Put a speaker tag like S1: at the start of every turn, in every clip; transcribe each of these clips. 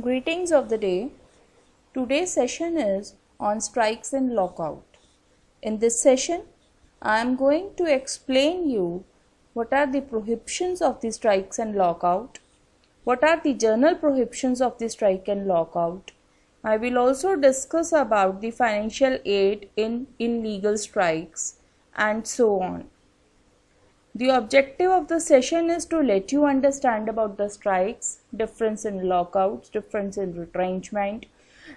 S1: Greetings of the day. Today's session is on strikes and lockout. In this session, I am going to explain you what are the prohibitions of the strikes and lockout, what are the general prohibitions of the strike and lockout. I will also discuss about the financial aid in illegal strikes and so on. The objective of the session is to let you understand about the strikes, difference in lockouts, difference in retrenchment,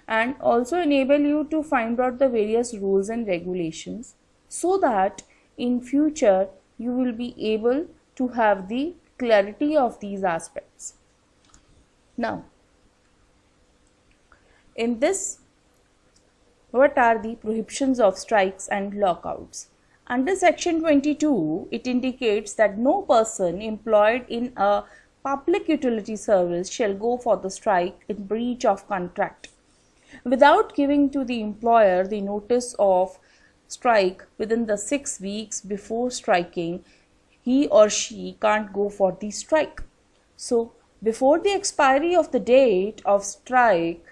S1: and also enable you to find out the various rules and regulations so that in future you will be able to have the clarity of these aspects. Now, in this, what are the prohibitions of strikes and lockouts? Under section 22, it indicates that no person employed in a public utility service shall go for the strike in breach of contract without giving to the employer the notice of strike within the 6 weeks before striking. He or she can't go for the strike. So, before the expiry of the date of strike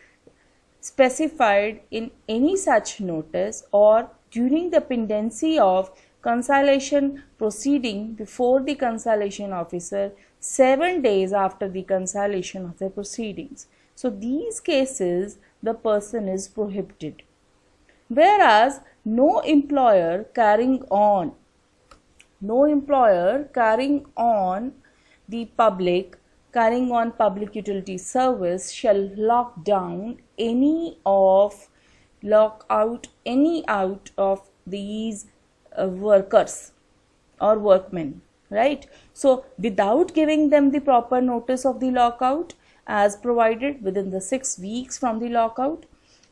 S1: specified in any such notice or during the pendency of conciliation proceeding before the conciliation officer 7 days after the conciliation of the proceedings. So these cases the person is prohibited. Whereas no employer carrying on public utility service shall lock out any out of these workers or workmen, right? So without giving them the proper notice of the lockout as provided within the 6 weeks from the lockout,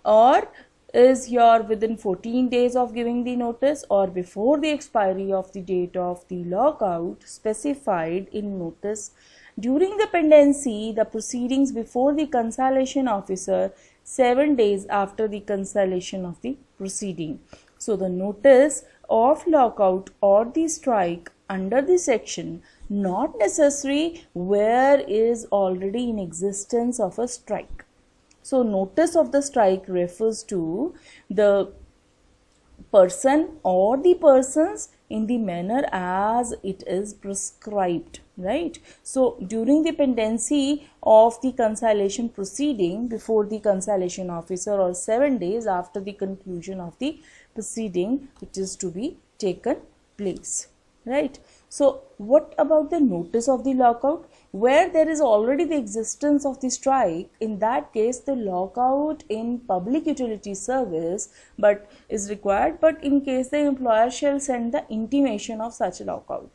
S1: or is here within 14 days of giving the notice or before the expiry of the date of the lockout specified in notice during the pendency the proceedings before the conciliation officer 7 days after the conciliation of the proceeding. So the notice of lockout or the strike under the section not necessary where is already in existence of a strike. So notice of the strike refers to the person or the persons in the manner as it is prescribed, right? So during the pendency of the conciliation proceeding before the conciliation officer or 7 days after the conclusion of the proceeding which is to be taken place, right? So what about the notice of the lockout? Where there is already the existence of the strike, in that case the lockout in public utility service is required, but in case the employer shall send the intimation of such lockout.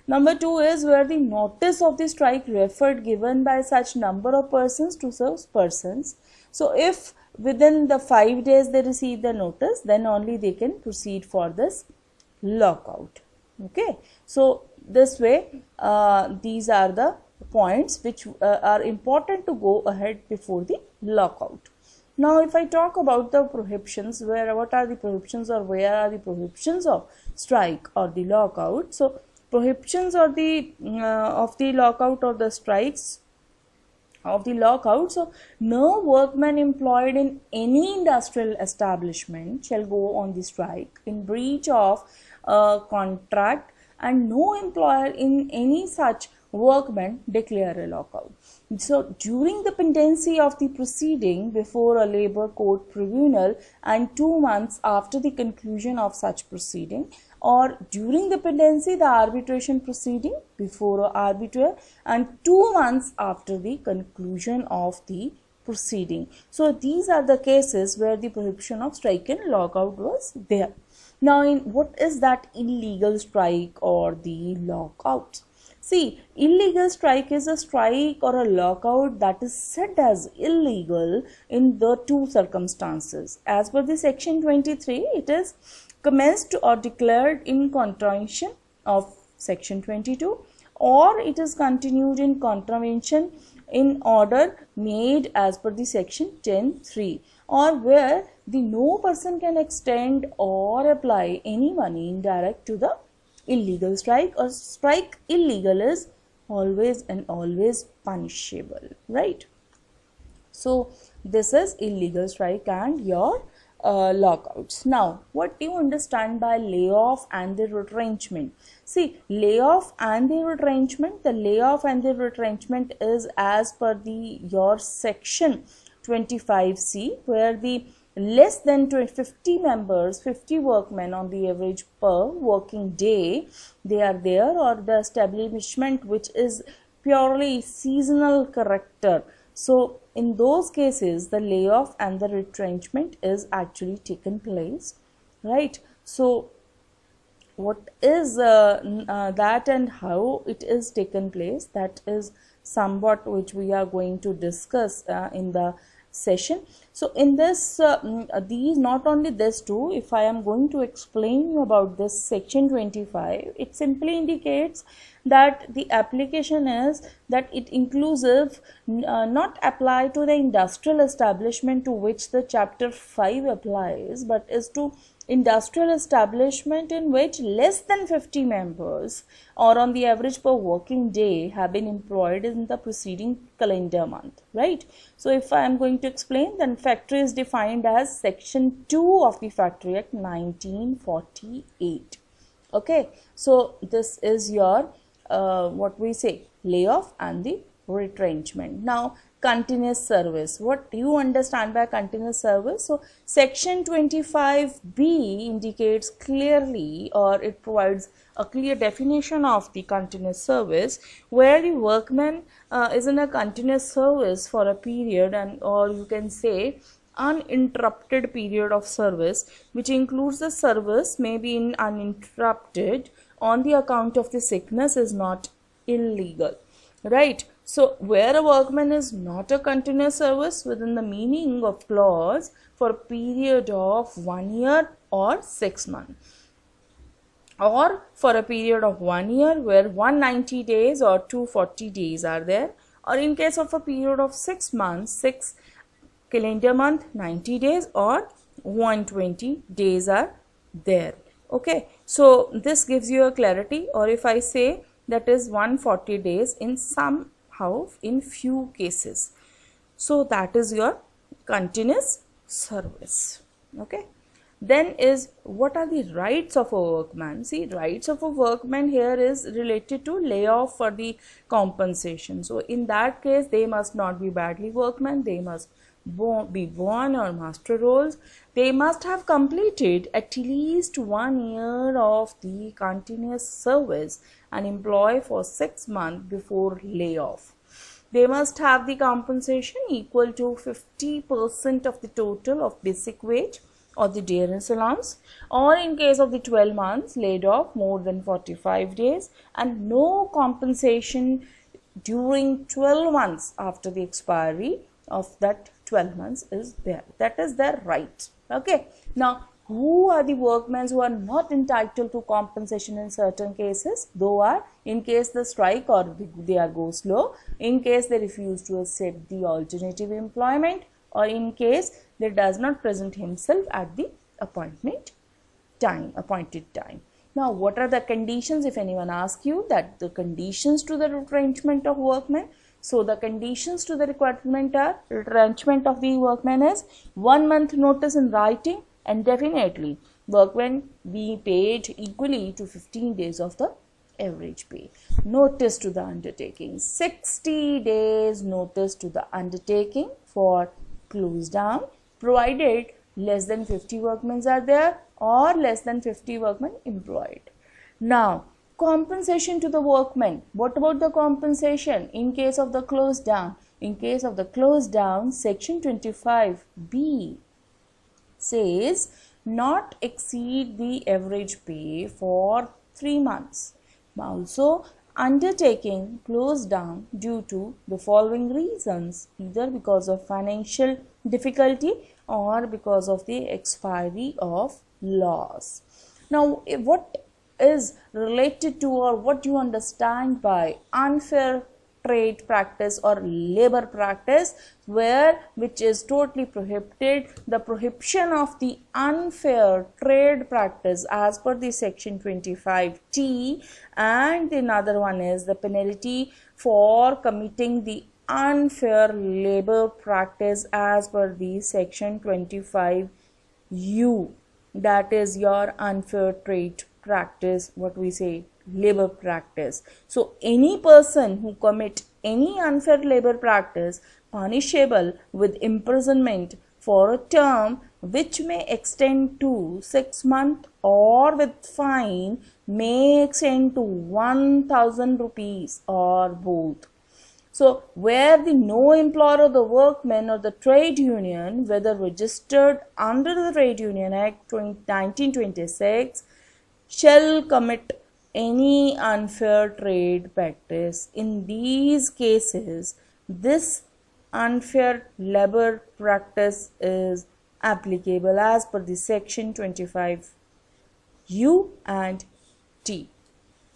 S1: Number 2 is where the notice of the strike referred given by such number of persons to such persons. So if within the 5 days they receive the notice, then only they can proceed for this lockout. Okay, so this way these are the points which are important to go ahead before the lockout. Now if I talk about the prohibitions, what are the prohibitions or where are the prohibitions of strike or the lockout? So prohibitions or the of the lockout or the strikes of the lockout. So no workman employed in any industrial establishment shall go on the strike in breach of a contract, and no employer in any such workman declare a lockout. So during the pendency of the proceeding before a labor court tribunal and 2 months after the conclusion of such proceeding, or during the pendency the arbitration proceeding before an arbitrator and 2 months after the conclusion of the proceeding. So these are the cases where the prohibition of strike and lockout was there. Now what is that illegal strike or the lockout? See, illegal strike is a strike or a lockout that is said as illegal in the 2 circumstances. As per the section 23, it is commenced or declared in contravention of section 22, or it is continued in contravention in order made as per the section 10(3), or where the no person can extend or apply any money indirect to the illegal strike, or strike illegal is always and always punishable, right? So this is illegal strike and your lockouts. Now, what do you understand by layoff and the retrenchment? See, layoff and the retrenchment, the layoff and the retrenchment is as per your section 25C, where the less than 50 members, 50 workmen on the average per working day, they are there, or the establishment which is purely seasonal character. So in those cases, the layoff and the retrenchment is actually taken place, right? So what is that and how it is taken place, that is somewhat which we are going to discuss in the session. So in this these, not only this two, if I am going to explain about this section 25, it simply indicates that the application is that it inclusive, not apply to the industrial establishment to which the chapter 5 applies, but is to industrial establishment in which less than 50 members or on the average per working day have been employed in the preceding calendar month, right? So if I am going to explain, then factory is defined as section 2 of the Factory Act 1948. Okay, so this is your what we say, layoff and the retrenchment. Now, continuous service, what do you understand by continuous service? So section 25B indicates clearly, or it provides a clear definition of the continuous service, where the workman is in a continuous service for a period, and or you can say uninterrupted period of service, which includes the service may be in uninterrupted on the account of the sickness, is not illegal, right? So where a workman is not a continuous service within the meaning of clause for a period of 1 year or 6 months, or for a period of 1 year where 190 days or 240 days are there, or in case of a period of 6 months, 6 calendar month, 90 days or 120 days are there. Okay, so this gives you a clarity, or if I say that is 140 days in somehow in few cases. So that is your continuous service. Okay, then is what are the rights of a workman? See, rights of a workman here is related to layoff for the compensation. So in that case, they must not be badly workmen, they must be born or master roles, they must have completed at least 1 year of the continuous service and employ for 6 months before layoff. They must have the compensation equal to 50% of the total of basic wage or the dearness allowance, or in case of the 12 months laid off more than 45 days, and no compensation during 12 months after the expiry of that 12 months is there. That is their right. Okay, now who are the workmen who are not entitled to compensation in certain cases? Though are in case the strike or they are go slow, in case they refuse to accept the alternative employment, or in case they does not present himself at the appointed time. Now, what are the conditions, if anyone asks you that the conditions to the retrenchment of workmen? So the conditions to the requirement are retrenchment of the workman is 1 month notice in writing, and definitely workmen be paid equally to 15 days of the average pay. Notice to the undertaking, 60 days notice to the undertaking for close down, provided less than 50 workmen are there or less than 50 workmen employed. Now, compensation to the workmen. What about the compensation in case of the close down? In case of the close down, section 25B says not exceed the average pay for 3 months. Also, undertaking closed down due to the following reasons, either because of financial difficulty or because of the expiry of laws. Now, what is related to, or what you understand by unfair trade practice or labor practice, which is totally prohibited, the prohibition of the unfair trade practice as per the section 25T, and another one is the penalty for committing the unfair labor practice as per the section 25U, that is your unfair trade practice, what we say labor practice. So any person who commit any unfair labor practice punishable with imprisonment for a term which may extend to 6 months or with fine may extend to 1,000 rupees or both. So where the no employer of the workman or the trade union, whether registered under the Trade Union Act 1926, shall commit any unfair trade practice. In these cases, this unfair labor practice is applicable as per the section 25U and T.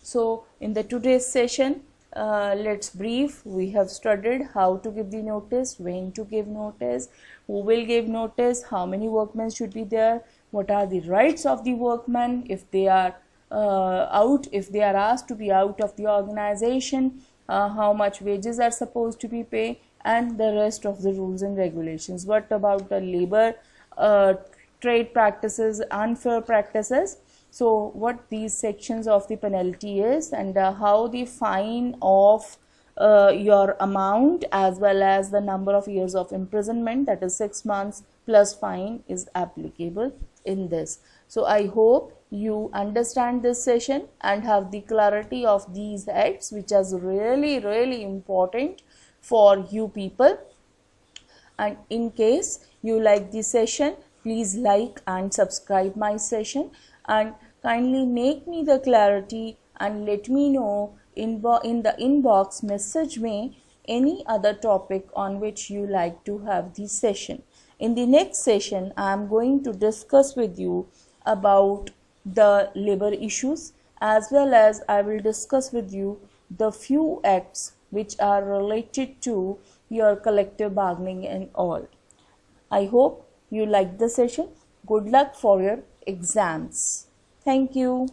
S1: So in the today's session, let's brief. We have studied how to give the notice, when to give notice, who will give notice, how many workmen should be there, what are the rights of the workmen if they are if they are asked to be out of the organization, how much wages are supposed to be paid, and the rest of the rules and regulations. What about the labor trade practices, unfair practices? So what these sections of the penalty is, and how the fine of your amount as well as the number of years of imprisonment, that is 6 months plus fine, is applicable in this. So I hope you understand this session and have the clarity of these acts, which is really important for you people. And in case you like this session, please like and subscribe my session, and kindly make me the clarity and let me know in the inbox, message me any other topic on which you like to have this session. In the next session, I am going to discuss with you about the labor issues, as well as I will discuss with you the few acts which are related to your collective bargaining and all. I hope you like the session. Good luck for your exams. Thank you.